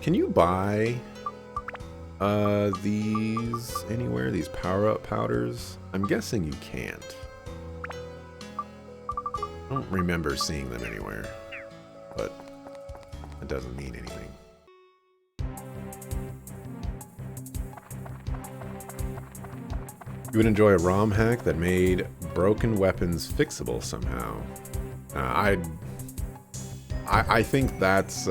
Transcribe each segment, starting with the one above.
Can you buy these anywhere? These power-up powders? I'm guessing you can't. I don't remember seeing them anywhere, but it doesn't mean anything. You would enjoy a ROM hack that made broken weapons fixable somehow. I think that's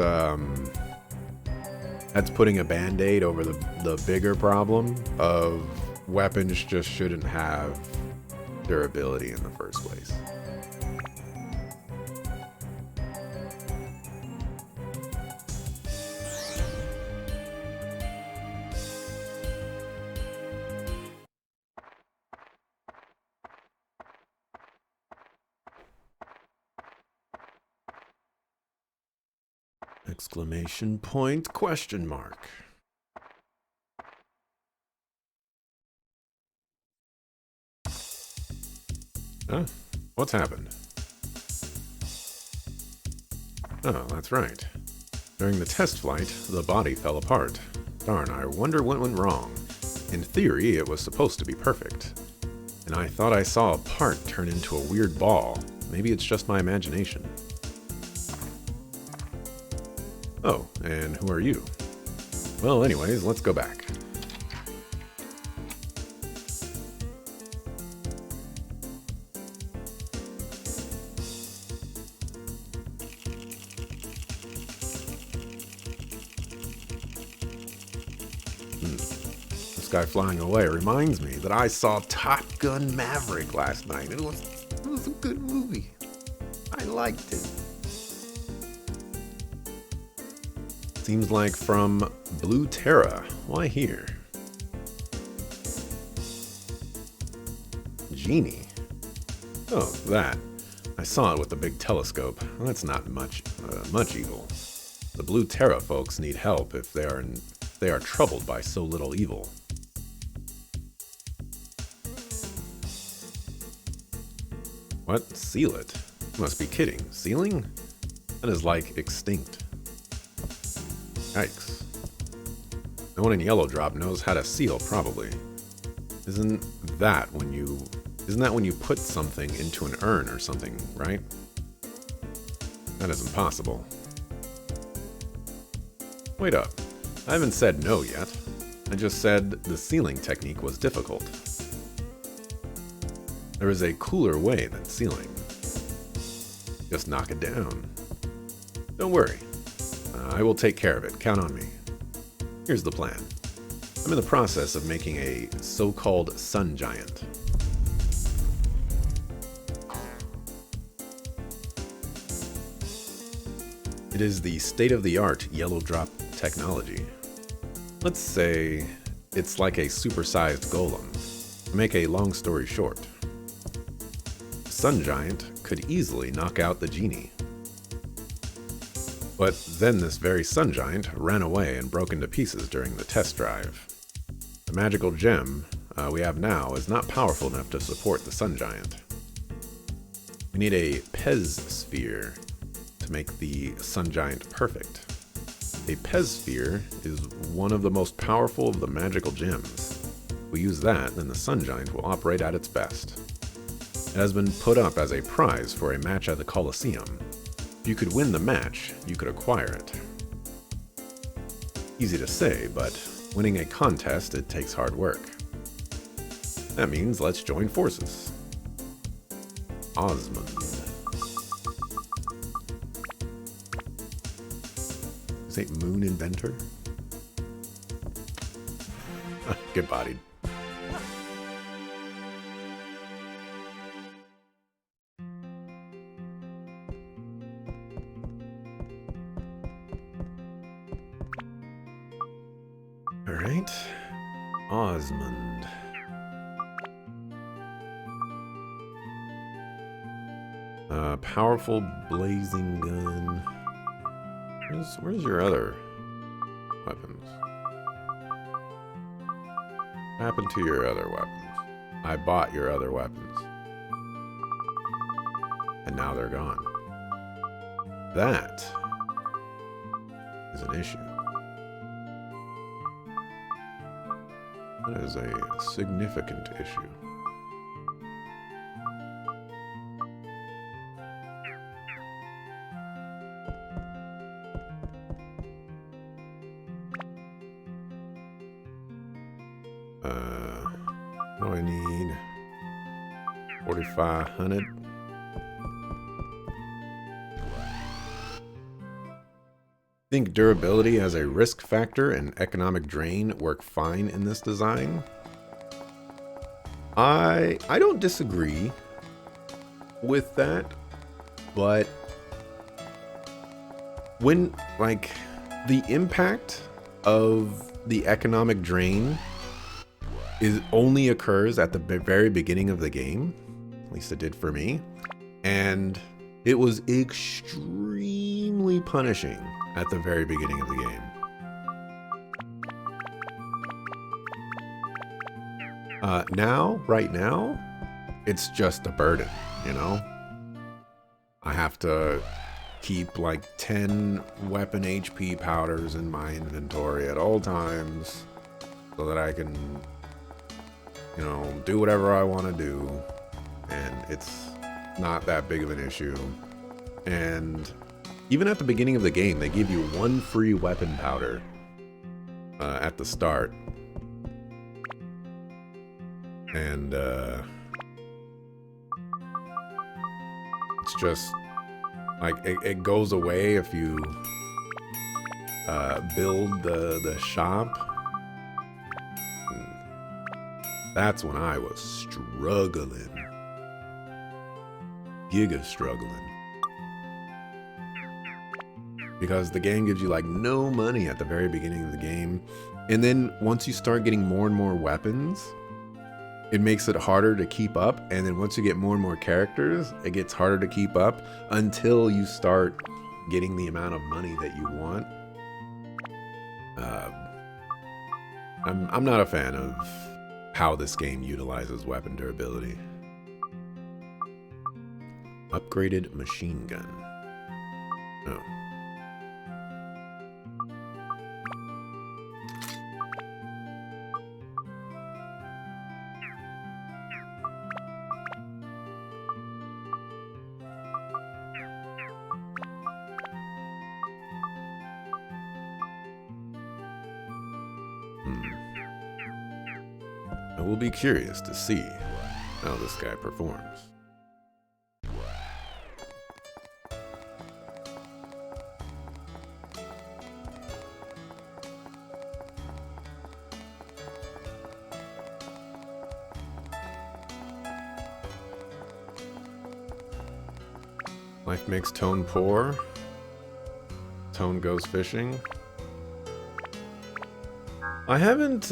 putting a band-aid over the bigger problem of weapons just shouldn't have durability in the first place. Exclamation point, question mark. Huh? What's happened? Oh, that's right. During the test flight, the body fell apart. Darn, I wonder what went wrong. In theory, it was supposed to be perfect. And I thought I saw a part turn into a weird ball. Maybe it's just my imagination. Oh, and who are you? Well, anyways, let's go back. This guy flying away reminds me that I saw Top Gun Maverick last night. It was a good movie. I liked it. Seems like from Blue Terra. Why here? Genie. Oh, that. I saw it with the big telescope. Well, that's not much evil. The Blue Terra folks need help if they are troubled by so little evil. What? Seal it? You must be kidding. Sealing? That is like extinct. Yikes. No one in Yellow Drop knows how to seal, probably. Isn't that when you put something into an urn or something, right? That is impossible. Wait up. I haven't said no yet. I just said the sealing technique was difficult. There is a cooler way than sealing. Just knock it down. Don't worry. I will take care of it. Count on me. Here's the plan. I'm in the process of making a so-called sun giant. It is the state-of-the-art Yellow Drop technology. Let's say it's like a supersized golem. To make a long story short, the sun giant could easily knock out the genie. But then this very sun giant ran away and broke into pieces during the test drive. The magical gem we have now is not powerful enough to support the sun giant. We need a Pez sphere to make the sun giant perfect. A Pez sphere is one of the most powerful of the magical gems. If we use that, then the sun giant will operate at its best. It has been put up as a prize for a match at the Colosseum. If you could win the match, you could acquire it. Easy to say, but winning a contest, it takes hard work. That means let's join forces. Osmond. Is it Moon Inventor? Good bodied. Alright. Osmond. Powerful blazing gun. Where's your other weapons? What happened to your other weapons? I bought your other weapons. And now they're gone. That is an issue. That is a significant issue. What do I need? 4,500. I think durability as a risk factor and economic drain work fine in this design. I don't disagree with that, but when, like, the impact of the economic drain only occurs at the very beginning of the game, at least it did for me, and it was extremely punishing at the very beginning of the game. Right now, it's just a burden, you know? I have to keep like 10 weapon HP powders in my inventory at all times so that I can, you know, do whatever I want to do. And it's not that big of an issue. And even at the beginning of the game, they give you one free weapon powder at the start. And it's just like it goes away if you build the shop. And that's when I was struggling, giga struggling, because the game gives you like no money at the very beginning of the game, and then once you start getting more and more weapons, it makes it harder to keep up, and then once you get more and more characters, it gets harder to keep up until you start getting the amount of money that you want. I'm not a fan of how this game utilizes weapon durability. Upgraded machine gun. Oh. I will be curious to see how this guy performs. Life makes Tone poor. Tone goes fishing. I haven't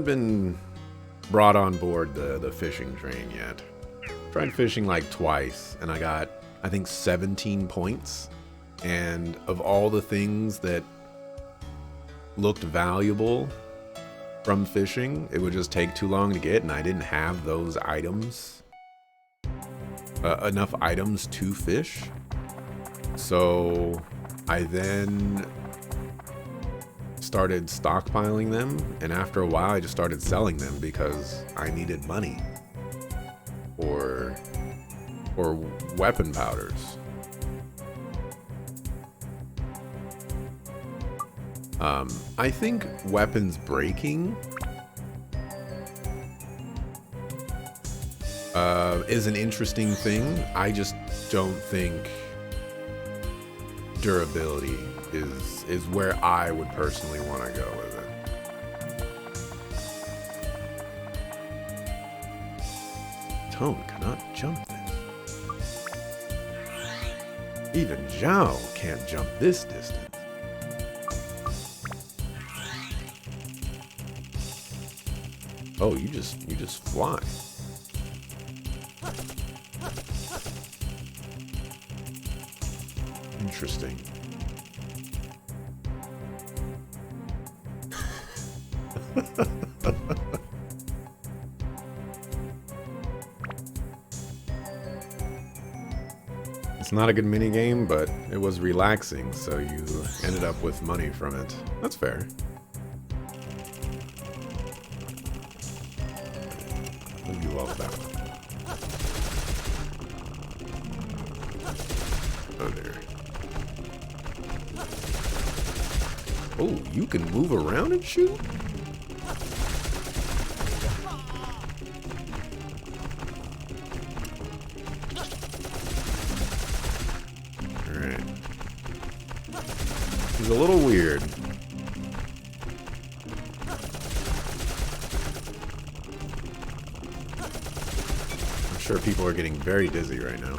been brought on board the fishing train yet. Tried fishing like twice, and I got, I think, 17 points. And of all the things that looked valuable from fishing, it would just take too long to get, and I didn't have those items. Enough items to fish. So I then started stockpiling them, and after a while I just started selling them because I needed money or weapon powders. I think weapons breaking is an interesting thing. I just don't think durability is where I would personally want to go with it. Tone cannot jump this. Even Zhao can't jump this distance. Oh, you just fly. Interesting. It's not a good mini game, but it was relaxing, so you ended up with money from it. That's fair. well with that one. Oh dear. Oh, you can move around and shoot? Alright. He's a little weird. I'm sure people are getting very dizzy right now.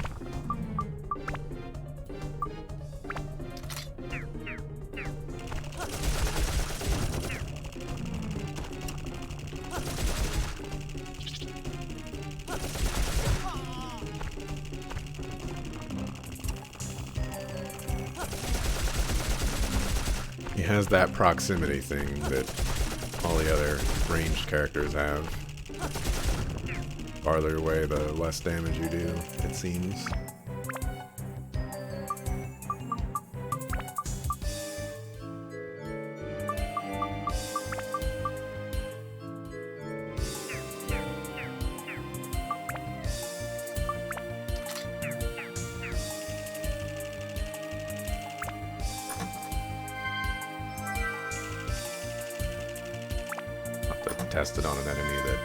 He has that proximity thing that all the other ranged characters have. Farther away, the less damage you do, it seems. Test it on an enemy that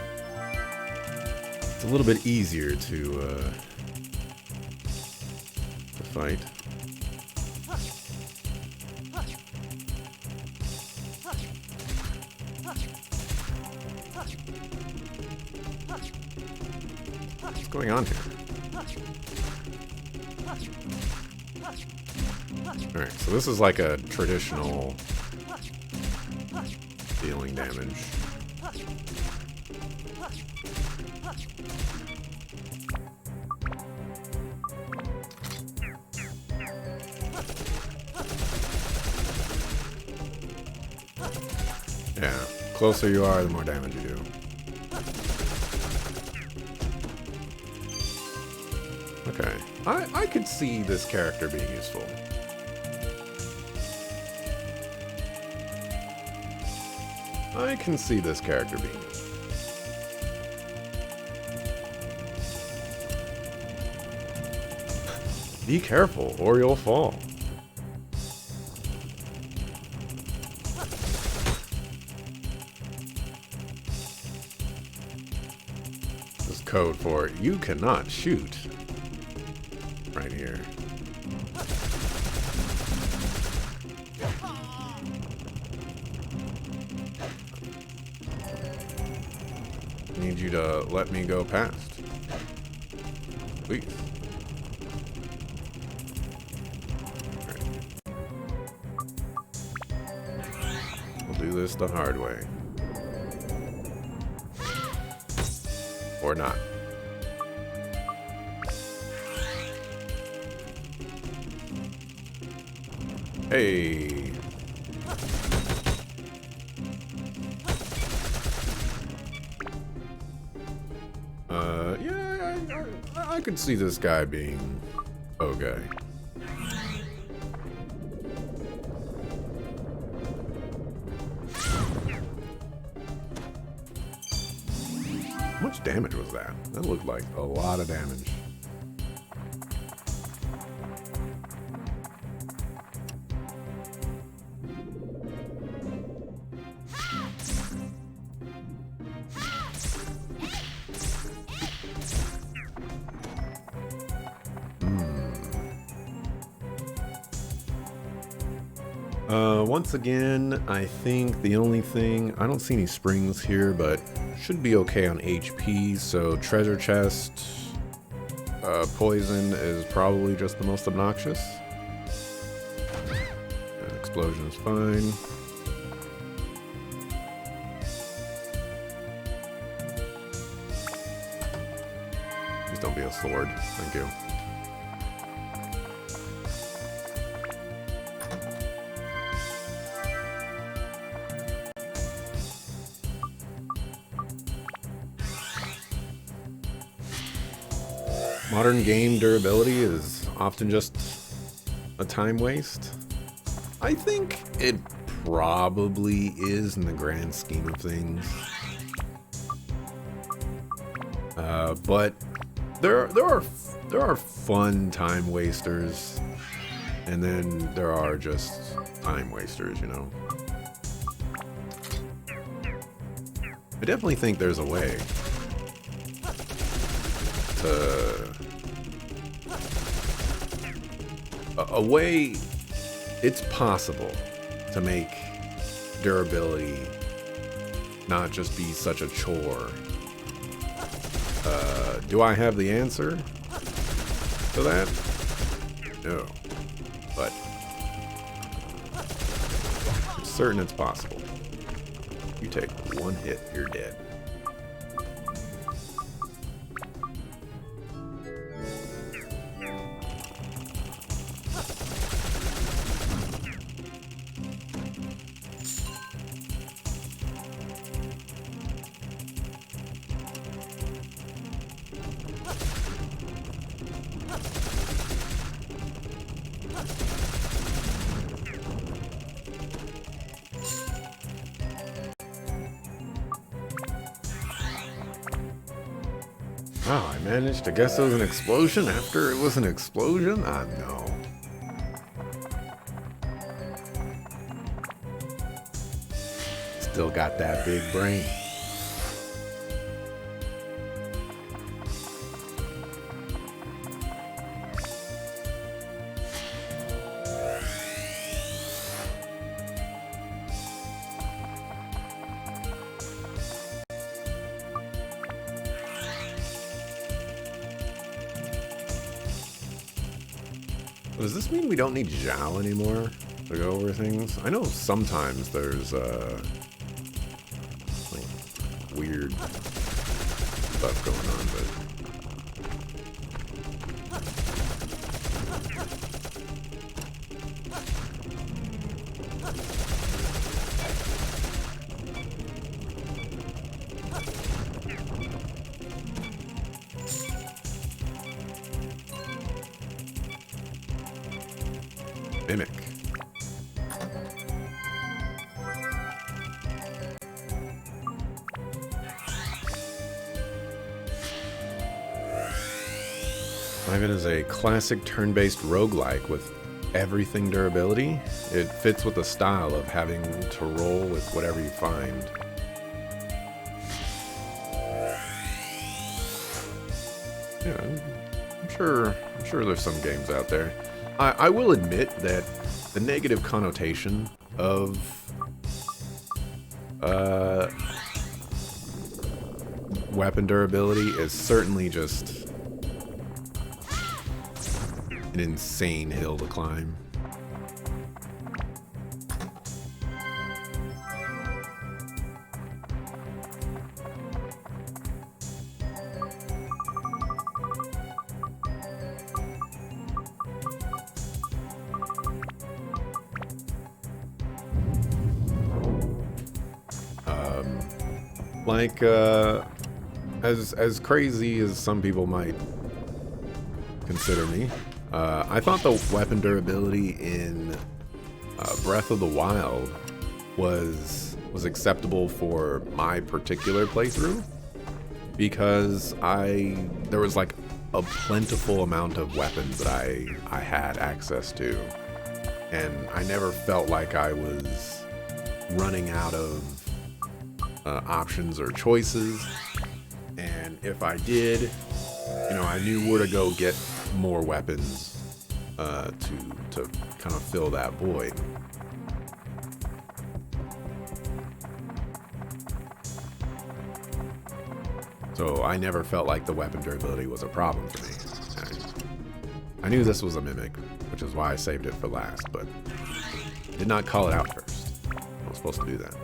it's a little bit easier to fight. What's going on here? Alright, so this is like a traditional dealing damage. Yeah, closer you are, the more damage you do. Okay, I could see this character being useful. I can see this character being useful. Be careful, or you'll fall. This is code for you cannot shoot. Right here. I need you to let me go past. Please. We'll do this the hard way. Or not. Hey. Yeah, I could see this guy being okay. How much damage was that? That looked like a lot of damage. Once again, I think the only thing, I don't see any springs here, but should be okay on HP, so treasure chest, poison is probably just the most obnoxious. Explosion is fine. Please don't be a sword, thank you. Modern game durability is often just a time waste. I think it probably is in the grand scheme of things. But there are fun time wasters, and then there are just time wasters, you know. I definitely think there's a way to it's possible to make durability not just be such a chore. Do I have the answer to that? No. But I'm certain it's possible. You take one hit, you're dead. Wow, I managed to guess it was an explosion after it was an explosion? I know. Still got that big brain. Does this mean we don't need Zhao anymore to go over things? I know sometimes there's like weird stuff going on, but Mimic. Ivan is a classic turn-based roguelike with everything durability. It fits with the style of having to roll with whatever you find. Yeah, I'm sure there's some games out there. I will admit that the negative connotation of weapon durability is certainly just an insane hill to climb. Like, as crazy as some people might consider me, I thought the weapon durability in Breath of the Wild was acceptable for my particular playthrough, because there was like a plentiful amount of weapons that I had access to, and I never felt like I was running out of options or choices. And if I did, you know, I knew where to go get more weapons to kind of fill that void. So I never felt like the weapon durability was a problem for me. I knew this was a mimic, which is why I saved it for last, but did not call it out first. I was supposed to do that.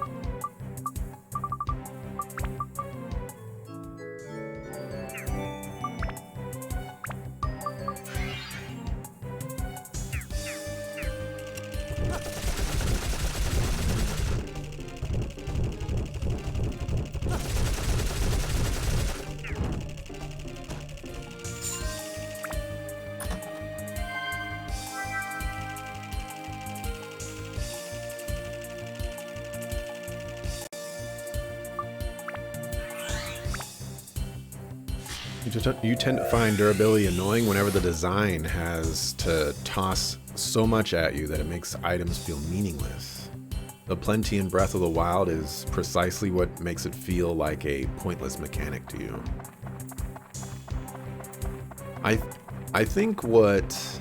You tend to find durability annoying whenever the design has to toss so much at you that it makes items feel meaningless. The plenty in Breath of the Wild is precisely what makes it feel like a pointless mechanic to you. I think what...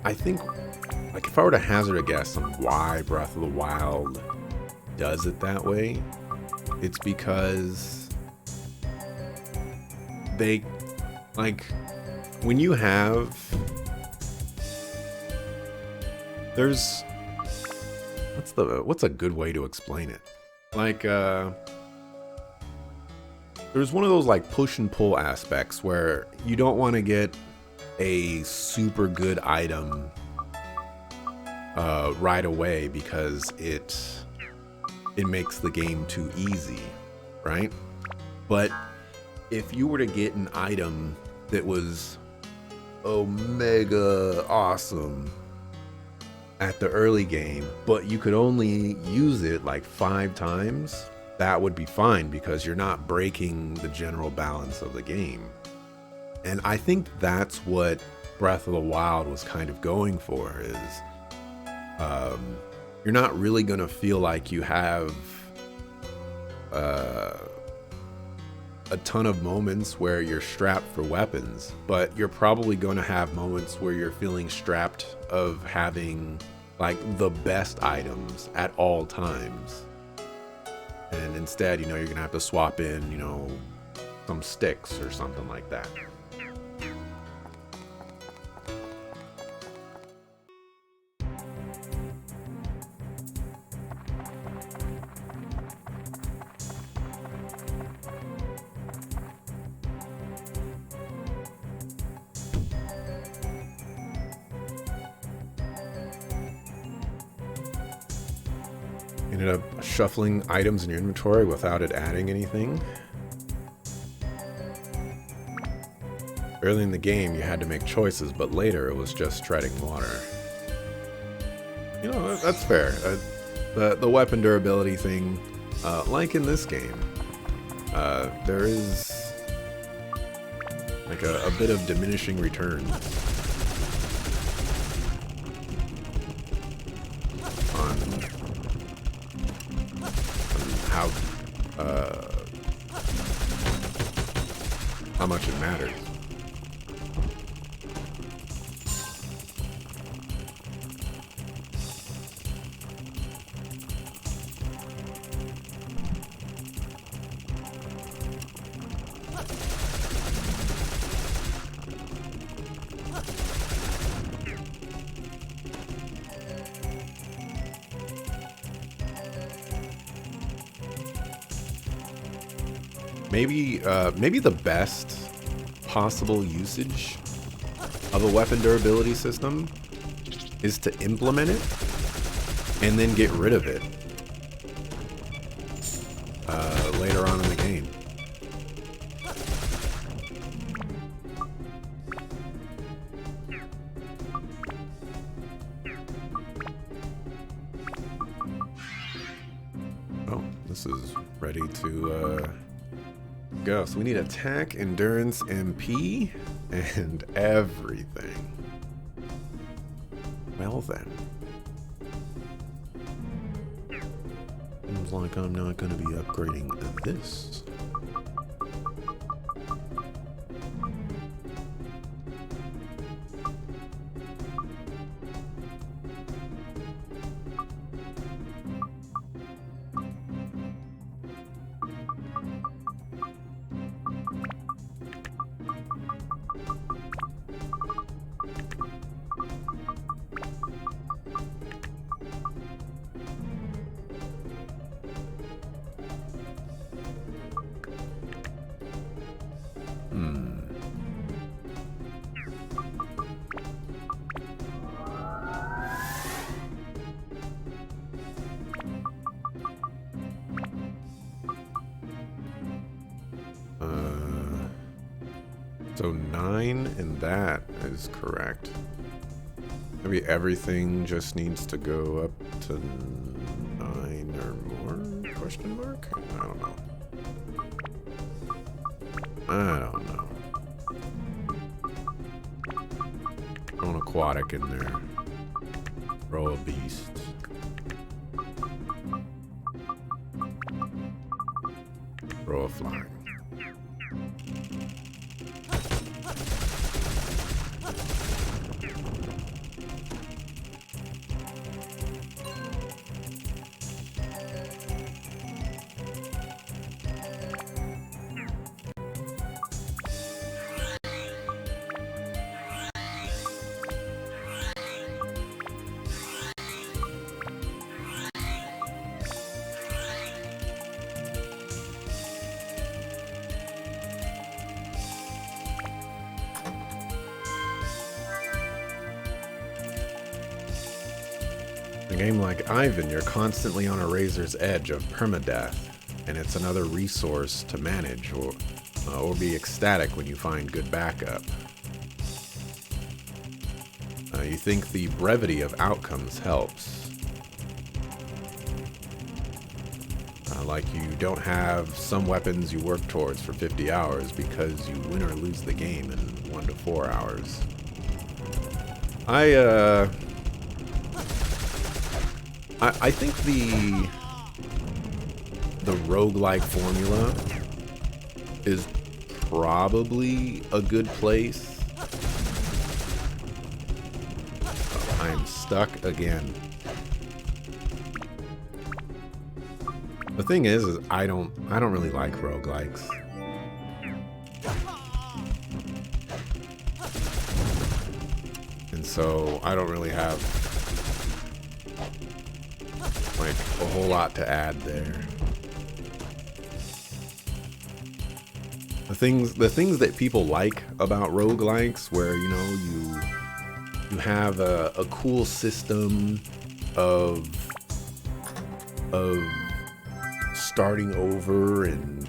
like, if I were to hazard a guess on why Breath of the Wild does it that way, it's because they, like, when you have, there's, what's a good way to explain it? Like, there's one of those, like, push and pull aspects where you don't want to get a super good item right away because it makes the game too easy, right? But if you were to get an item that was mega awesome at the early game, but you could only use it like 5 times, that would be fine because you're not breaking the general balance of the game. And I think that's what Breath of the Wild was kind of going for, is you're not really going to feel like you have a ton of moments where you're strapped for weapons, but you're probably going to have moments where you're feeling strapped of having like the best items at all times. And instead, you know, you're going to have to swap in, you know, some sticks or something like that. Ended up shuffling items in your inventory without it adding anything. Early in the game, you had to make choices, but later it was just treading water. You know, that's fair. The weapon durability thing, like in this game, there is like a bit of diminishing returns on how much it matters. Maybe the best possible usage of a weapon durability system is to implement it and then get rid of it later on in the game. Oh, this is ready to go. So we need attack, endurance, MP, and everything. Well then. Seems like I'm not going to be upgrading this. So 9 and that is correct. Maybe everything just needs to go up to 9 or more? Question mark? I don't know. I don't know. Throw an aquatic in there. Throw a beast. Throw a flying. In a game like Ivan, you're constantly on a razor's edge of permadeath, and it's another resource to manage or be ecstatic when you find good backup. You think the brevity of outcomes helps. Like you don't have some weapons you work towards for 50 hours because you win or lose the game in 1 to 4 hours. I think the roguelike formula is probably a good place. I am stuck again. The thing is I don't really like roguelikes. And so I don't really have like a whole lot to add there. The things that people like about roguelikes, where you know you have a cool system of starting over and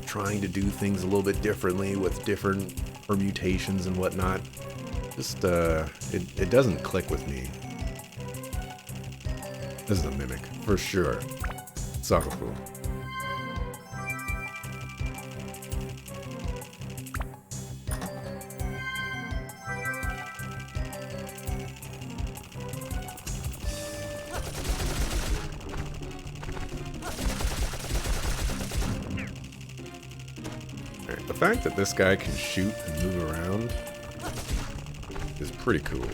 trying to do things a little bit differently with different permutations and whatnot. Just it doesn't click with me. This is a Mimic, for sure. Sakafu. Alright, the fact that this guy can shoot and move around is pretty cool.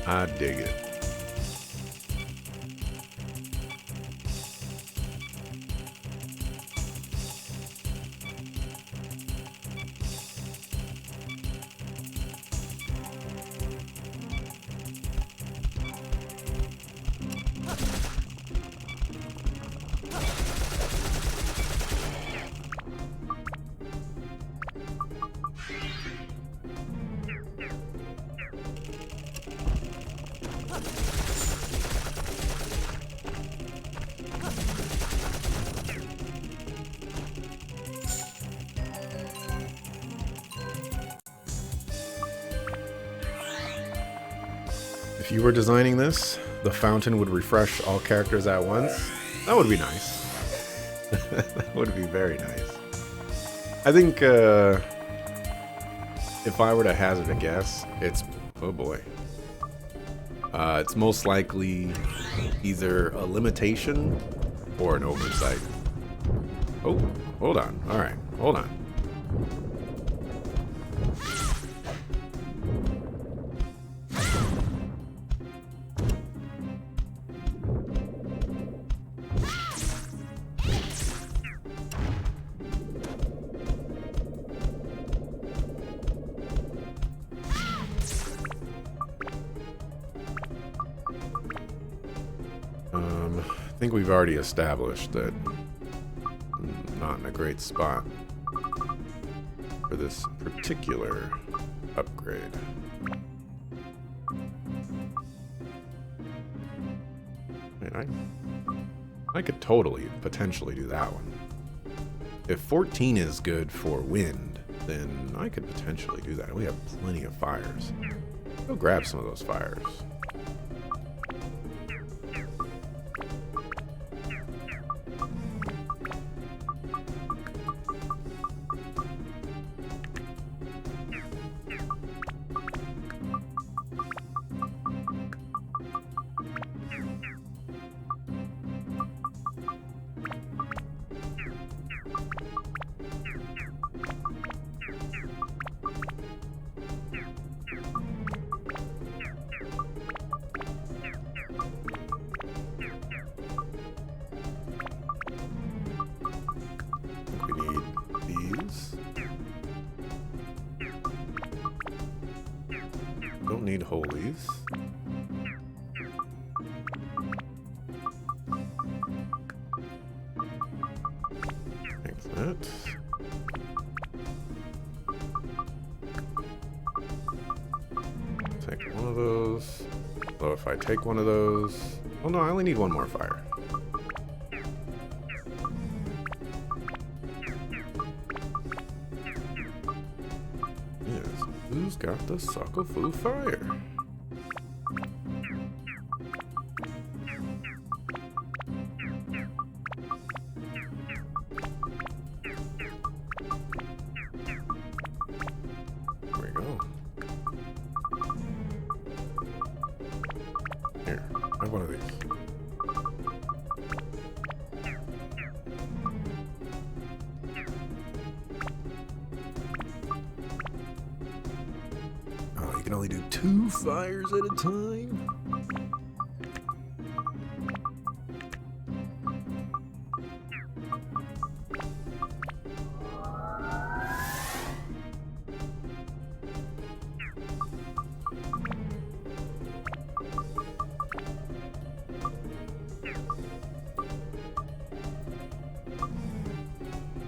I dig it. If you were designing this, the fountain would refresh all characters at once. That would be nice. That would be very nice. I think if I were to hazard a guess, it's... oh boy. It's most likely either a limitation or an oversight. Oh, hold on. Alright, hold on. I think we've already established that I'm not in a great spot for this particular upgrade. I could totally, potentially do that one. If 14 is good for wind, then I could potentially do that. We have plenty of fires. Go grab some of those fires. Don't need holies. Take that. Take one of those. So if I take one of those... Oh no, I only need one more fire. Who's got the Sokofu fire? There we go. Here, have one of these. You can only do 2 fires at a time.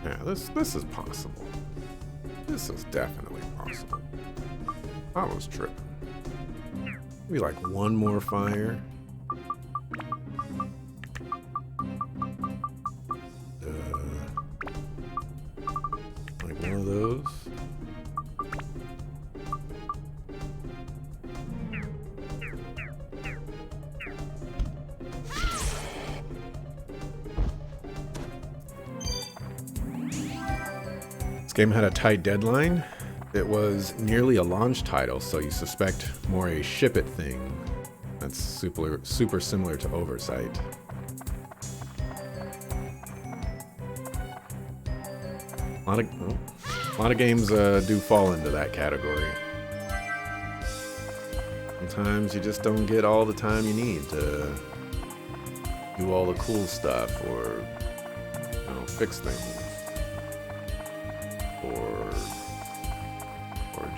Yeah, this is possible. This is definitely possible. I was tripping. Maybe like one more fire. Like one of those. This game had a tight deadline. It was nearly a launch title, so you suspect more a ship it thing. That's super similar to Oversight. A lot of games do fall into that category. Sometimes you just don't get all the time you need to do all the cool stuff or, you know, fix things. Or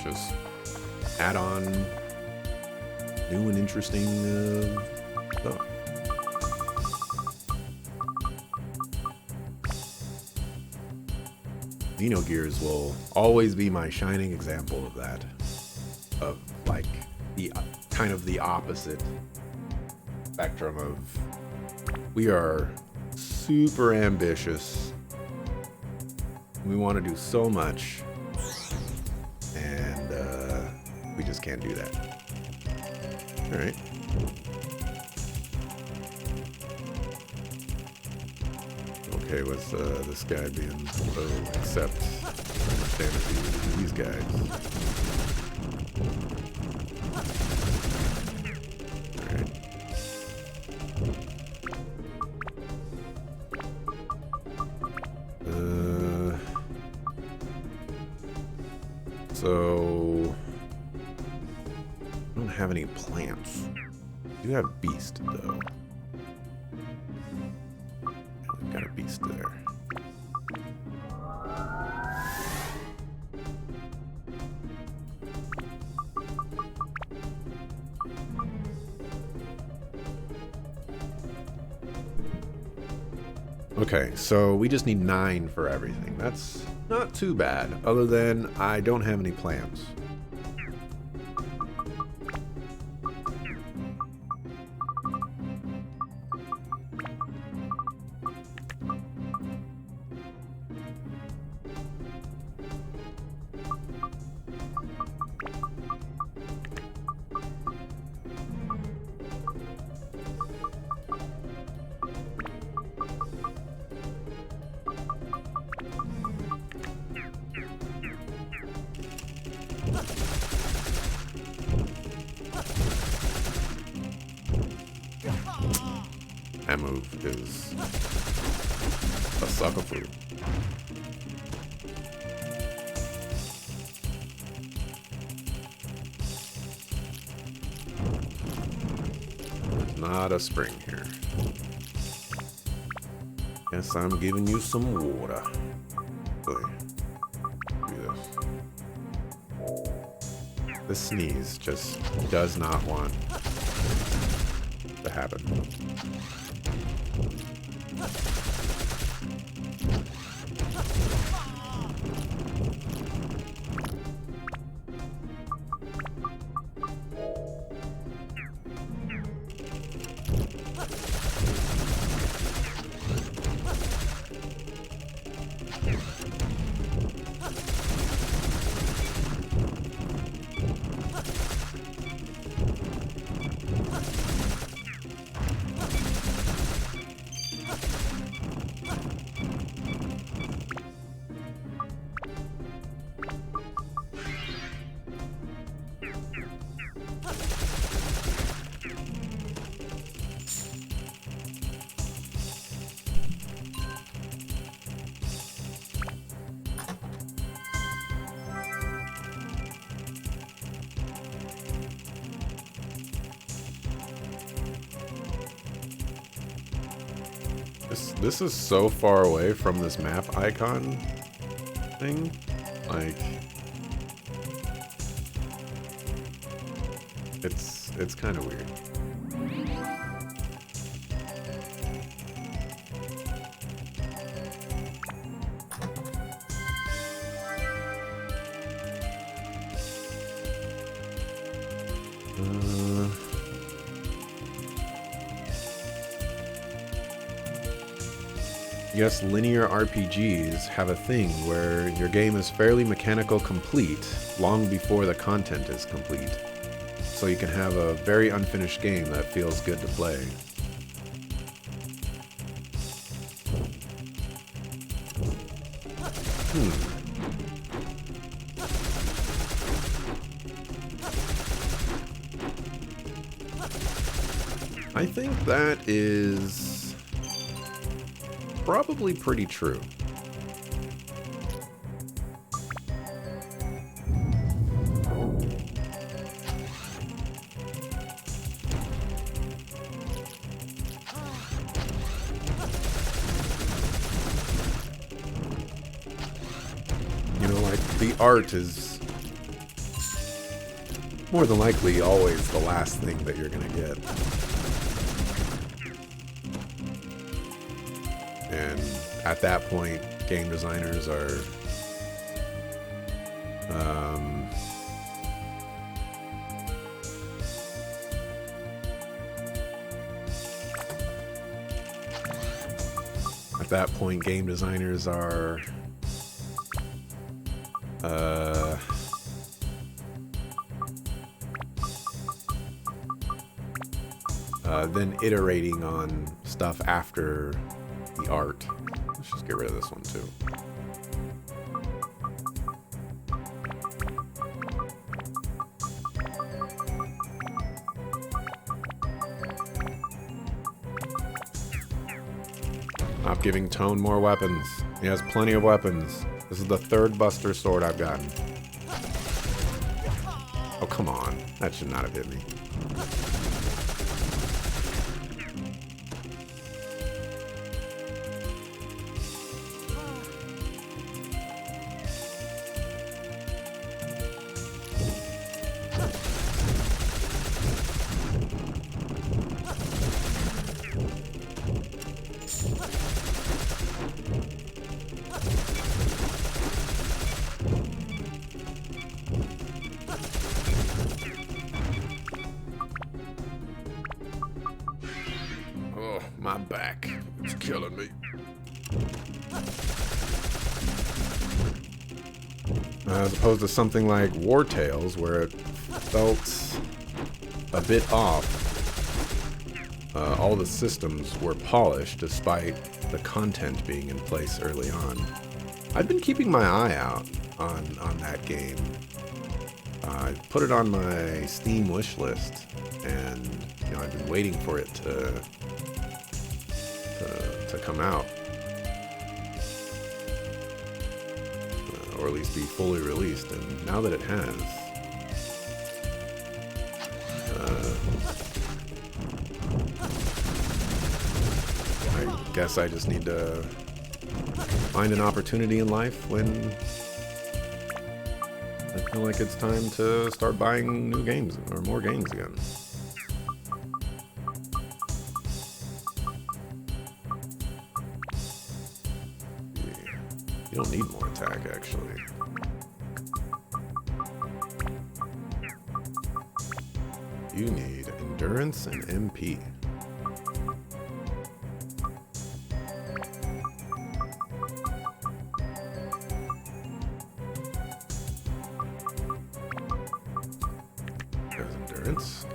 just add on new and interesting stuff. Xenogears will always be my shining example of that. Of like the kind of the opposite spectrum of we are super ambitious. We want to do so much. We just can't do that. Alright. Okay with this guy being low, except I understand if these guys. Alright. So I don't have any plants. I do have beast though. I've got a beast there. Okay, so we just need 9 for everything. That's not too bad, other than I don't have any plants. That move is a sucker food. There's not a spring here. Guess I'm giving you some water. Really. Do this. This sneeze just does not want to happen. This is so far away from this map icon thing. Like, it's kind of weird. Yes, linear RPGs have a thing where your game is fairly mechanical complete long before the content is complete. So you can have a very unfinished game that feels good to play. I think that is probably pretty true. You know, like, the art is more than likely always the last thing that you're gonna get. And at that point, game designers are then iterating on stuff after the art. Let's just get rid of this one too. Stop giving Tone more weapons. He has plenty of weapons. This is the third Buster Sword I've gotten. Oh, come on. That should not have hit me. My back. It's killing me. As opposed to something like War Tales, where it felt a bit off. All the systems were polished despite the content being in place early on. I've been keeping my eye out on that game. I put it on my Steam wish list, and you know, I've been waiting for it to to come out. Or at least be fully released, and now that it has, I guess I just need to find an opportunity in life when I feel like it's time to start buying new games or more games again. You don't need more attack, actually. You need endurance and MP. There's endurance.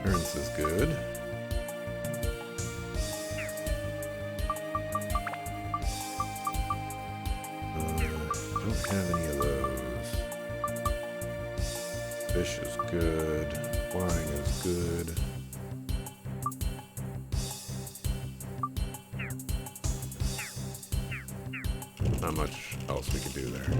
Endurance is good. Don't have any of those. Fish is good. Flying is good. Not much else we could do there.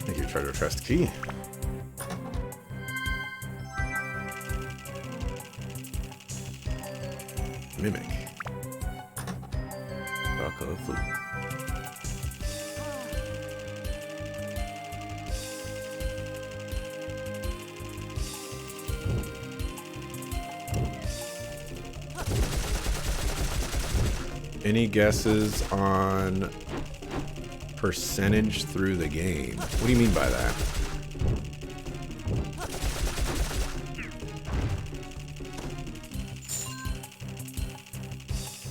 Thank you, treasure chest key. Mimic. Buckle of food. Any guesses on percentage through the game? What do you mean by that?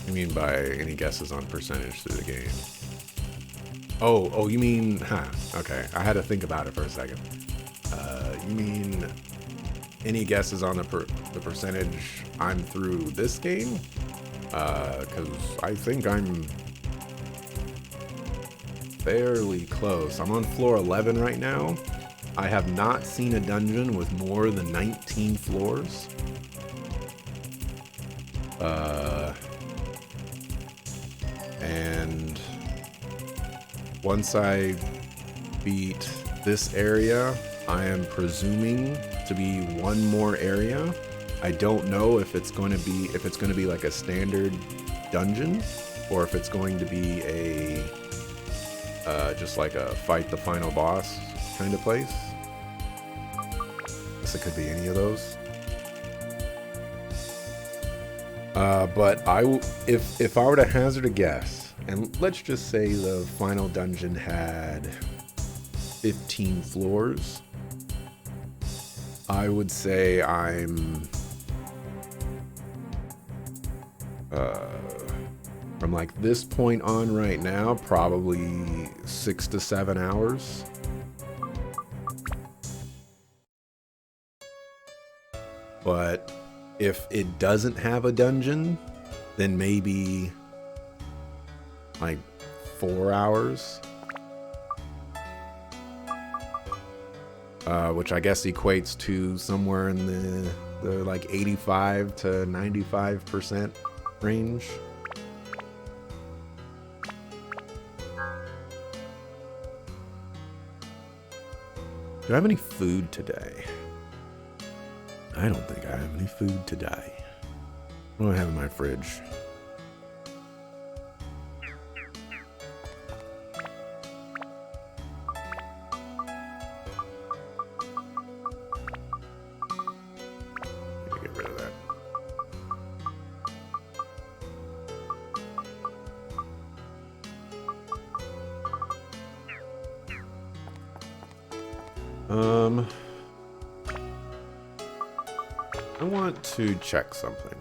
You mean by any guesses on percentage through the game? Oh, you mean, okay. I had to think about it for a second. You mean any guesses on the percentage I'm through this game? Because I think I'm fairly close. I'm on floor 11 right now. I have not seen a dungeon with more than 19 floors. And once I beat this area, I am presuming to be one more area. I don't know if it's going to be like a standard dungeon, or if it's going to be a just like a fight the final boss kind of place. Guess it could be any of those. But if I were to hazard a guess, and let's just say the final dungeon had 15 floors, I would say I'm from like this point on right now, probably 6 to 7 hours. But if it doesn't have a dungeon, then maybe like 4 hours. Which I guess equates to somewhere in the like 85 to 95% range. Do I have any food today? I don't think I have any food today. What do I have in my fridge? Get rid of that. I want to check something.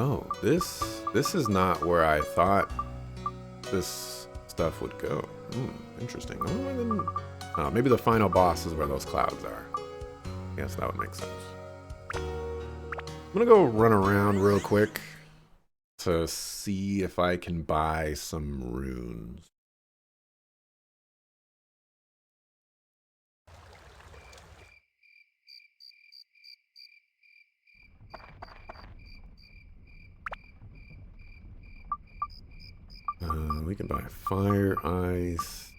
Oh, this is not where I thought this stuff would go. Interesting. Oh, maybe the final boss is where those clouds are. Yes, that would make sense. I'm gonna go run around real quick to see if I can buy some runes. We can buy fire, ice.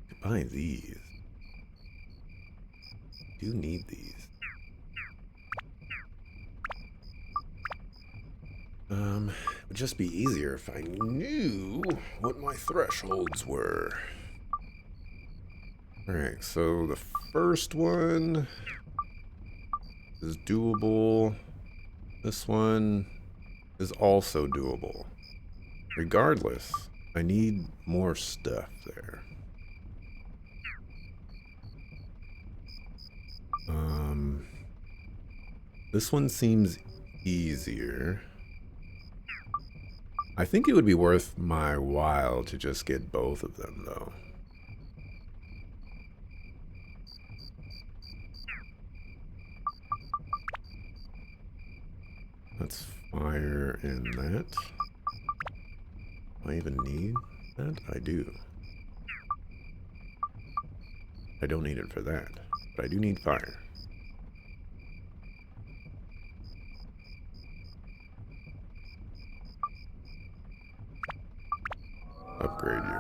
We can buy these. Do need these. It would just be easier if I knew what my thresholds were. Alright, so the first one is doable. This one is also doable. Regardless, I need more stuff there. This one seems easier. I think it would be worth my while to just get both of them, though. That's fire in that. Do I even need that? I do. I don't need it for that, but I do need fire. Upgrade you.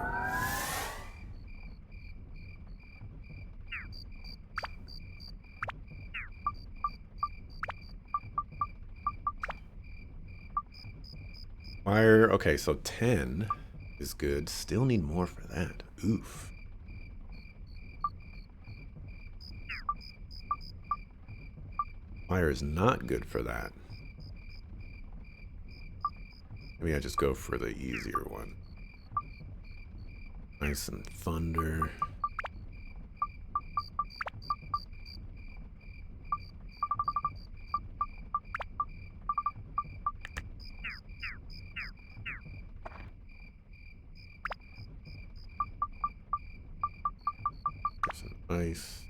Fire, okay, so 10 is good. Still need more for that. Oof. Fire is not good for that. Maybe I just go for the easier one. Ice and thunder. Ice.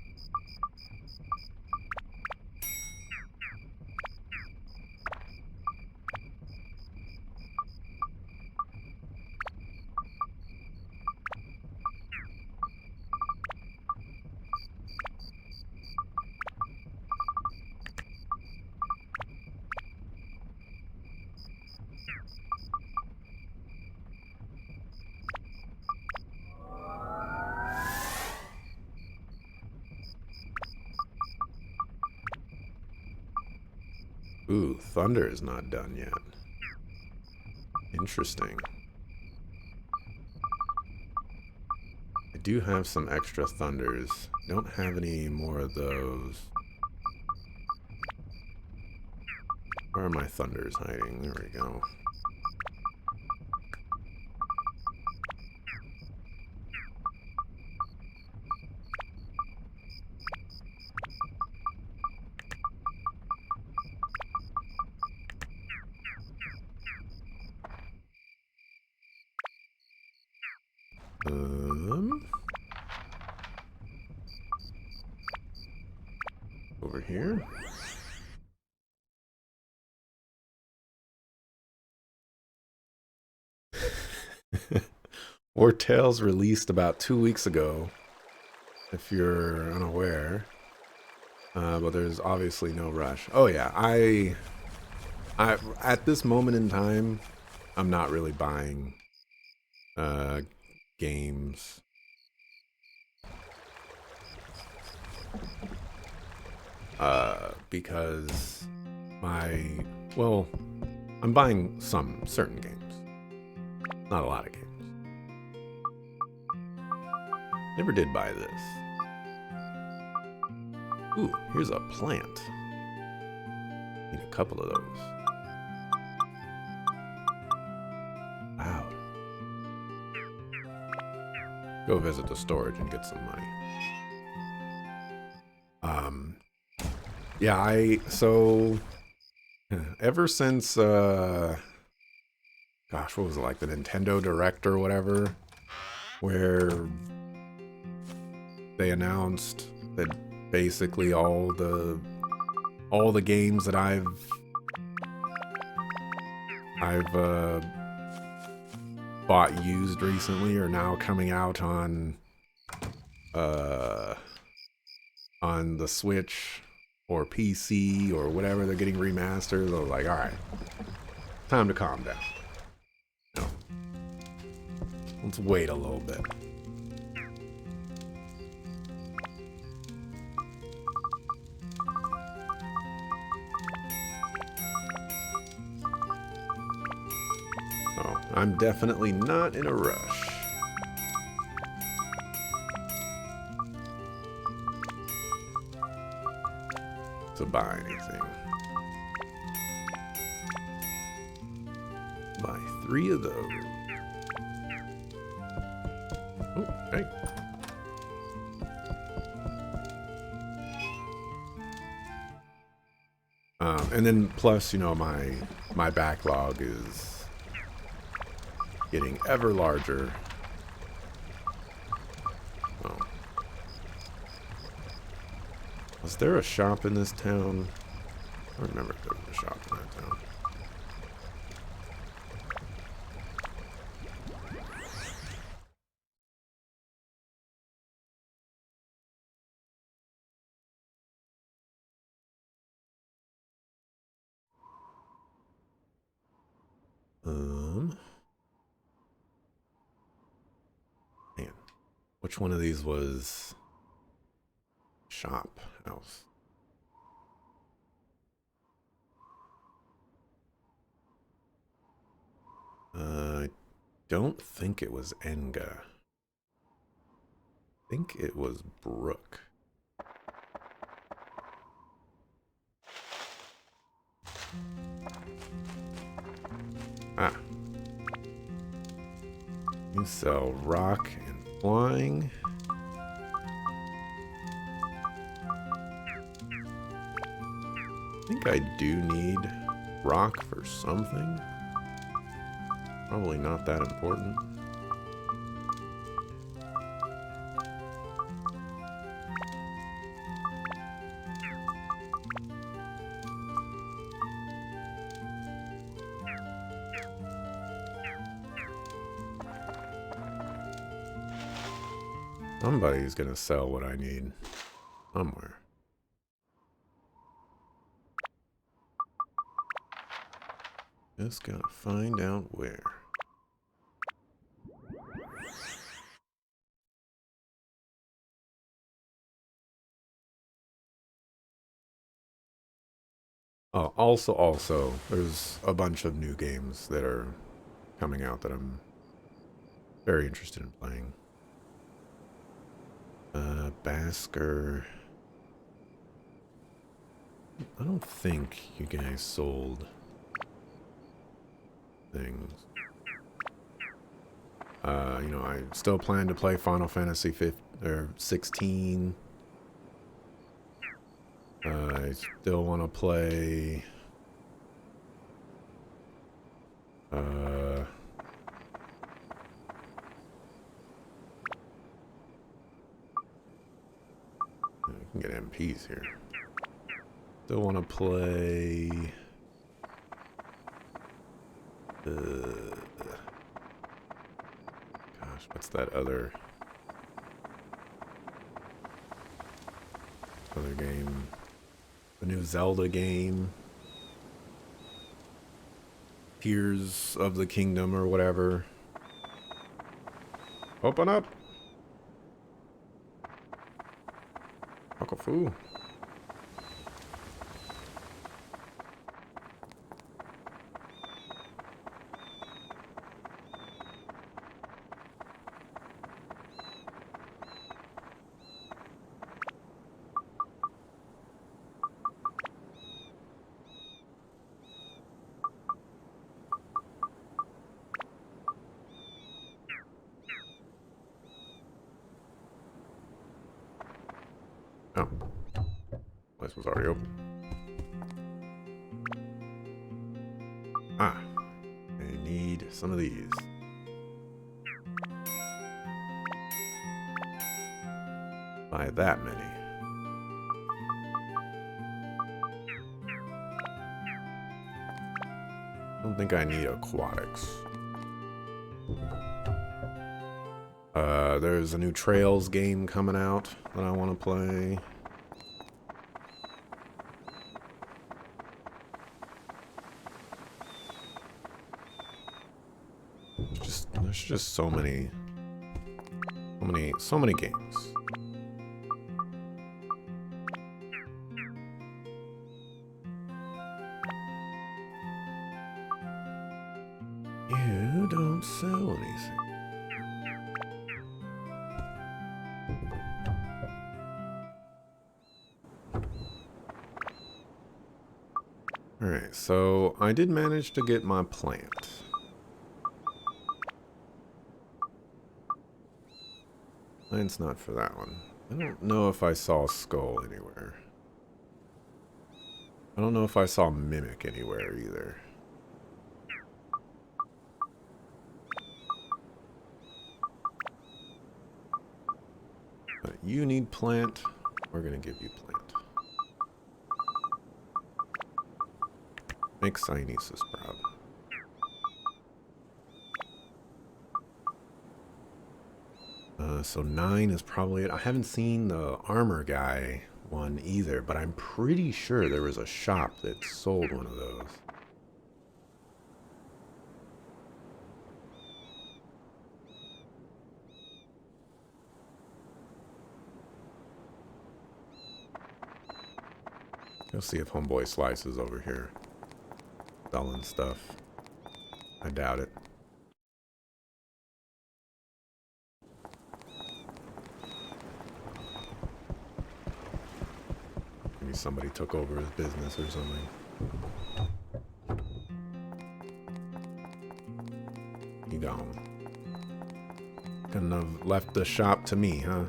Ooh, thunder is not done yet. Interesting. I do have some extra thunders. Don't have any more of those. Where are my thunders hiding? There we go. Over here. War Tales released about 2 weeks ago, if you're unaware. But there's obviously no rush. Oh yeah, I at this moment in time, I'm not really buying games. Because I'm buying some certain games. Not a lot of games. Never did buy this. Ooh, here's a plant. Need a couple of those. Wow. Go visit the storage and get some money. Yeah, so Ever since, gosh, what was it, like the Nintendo Direct or whatever, where they announced that basically all the games that I've bought used recently are now coming out on the Switch or PC or whatever. They're getting remastered. They're like, all right, time to calm down. No, let's wait a little bit. Oh, I'm definitely not in a rush to buy anything. Buy 3 of those. Oh, hey. And then plus, you know, my backlog is getting ever larger. Oh. Was there a shop in this town? I don't remember if there was a shop in that town. Man, which one of these was shop house? I don't think it was Enga. I think it was Brook. Ah. You sell rock and flying. I think I do need rock for something. Probably not that important. Somebody's gonna sell what I need somewhere. Just gotta find out where. Oh, also, there's a bunch of new games that are coming out that I'm very interested in playing. Basker. I don't think you guys sold things. You know, I still plan to play Final Fantasy 16. I still want to play I can get MPs here. Still want to play gosh, what's that other game? The new Zelda game. Tears of the Kingdom or whatever. Open up. Fu. Oh. This was already open. some of these. Buy that many. I don't think I need aquatics. There's a new Trails game coming out that I want to play. There's just so many games. You don't sell anything. Alright, so I did manage to get my plant. Plant's not for that one. I don't know if I saw Skull anywhere. I don't know if I saw Mimic anywhere either. But you need plant. We're gonna give you plant. Make Sinesis proud. So 9 is probably it. I haven't seen the armor guy one either, but I'm pretty sure there was a shop that sold one of those. Go see if Homeboy Slice is over here selling stuff. I doubt it. Maybe somebody took over his business or something. You gone. Couldn't have left the shop to me, huh?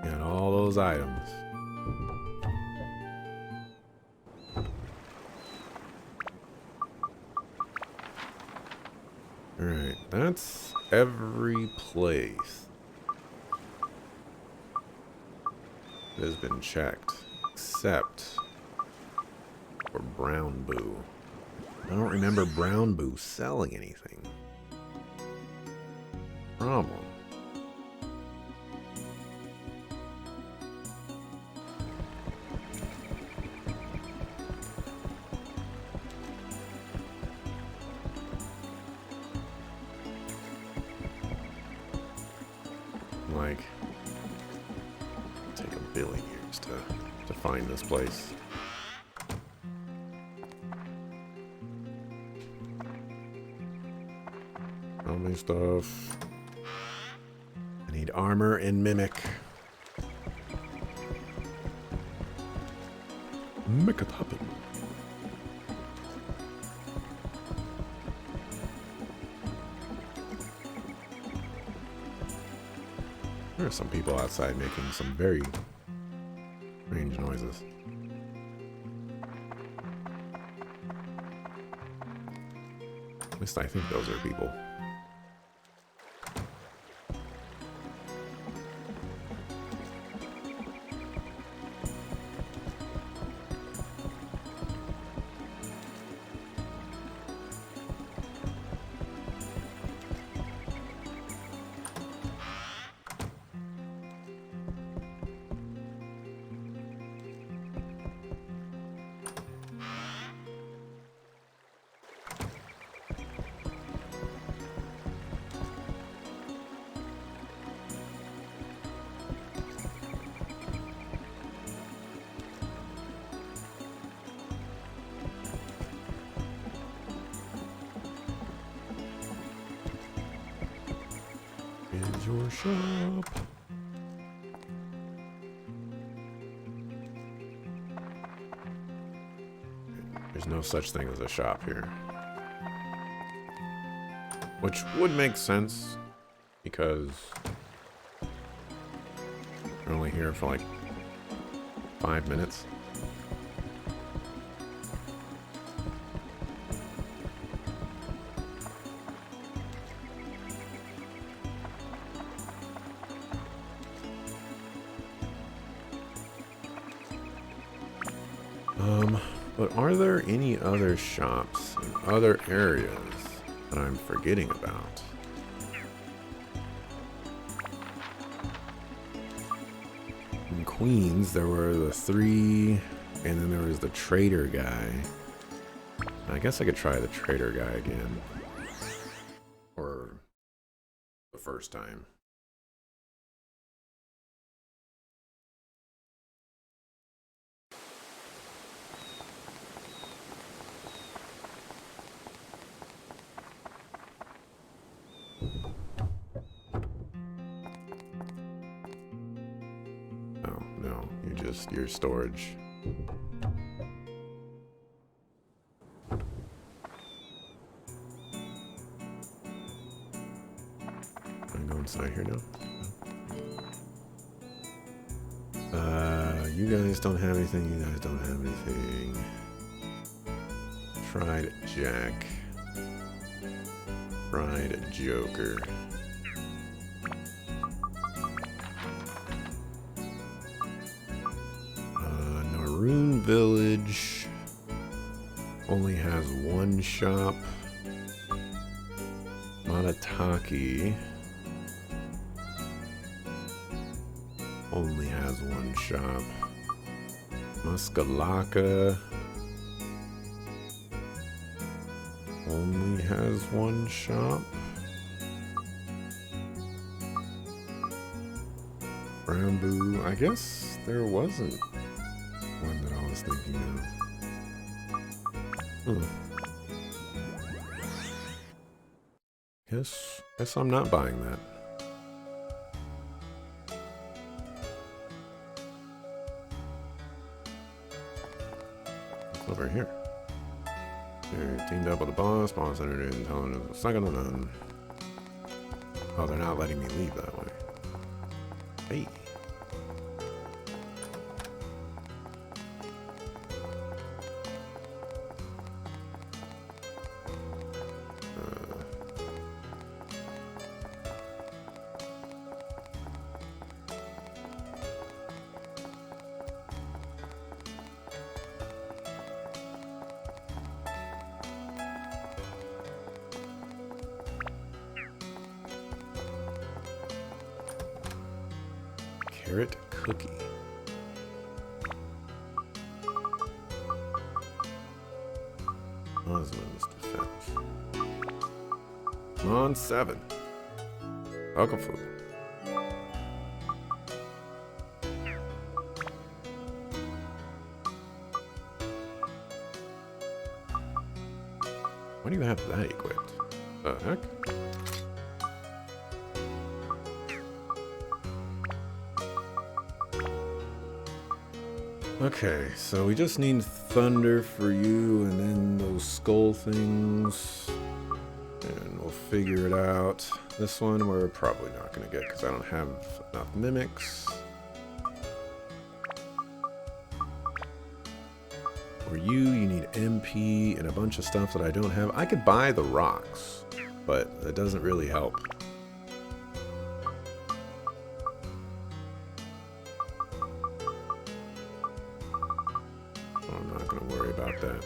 Got all those items. Alright, that's every place that has been checked, except for Brown Boo. I don't remember Brown Boo selling anything. Problem. Like, take a billion years to find this place. How many stuff? I need armor and Mimic. Make it happen. There are some people outside making some very strange noises. At least I think those are people. Is your shop? There's no such thing as a shop here. Which would make sense, because we're only here for like 5 minutes. But are there any other shops in other areas that I'm forgetting about? In Queens, there were the 3, and then there was the trader guy. I guess I could try the trader guy again. Or the first time. Oh, no, your storage. Can I go inside here now? You guys don't have anything, you guys don't have anything. Fried Jack. Fried Joker. Naroon Village only has one shop. Matataki only has one shop. Muskalaka only has one shop. Brambu, I guess there wasn't one that I was thinking of. Guess I'm not buying that. What's over here? They're teamed up with the boss entered in, telling them the second one. Oh, they're not letting me leave that way. Hey. Carrot cookie. Osmond's defense. Come on, 7. Okafu. Why do you have that equipped? The heck? Okay, so we just need thunder for you and then those skull things. And we'll figure it out. This one we're probably not going to get because I don't have enough mimics. For you need MP and a bunch of stuff that I don't have. I could buy the rocks, but that doesn't really help. I'm not going to worry about that.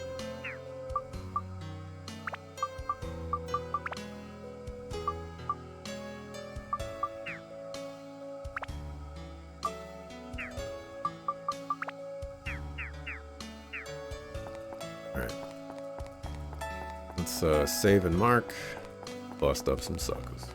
Alright. Let's save and mark. Bust up some suckers.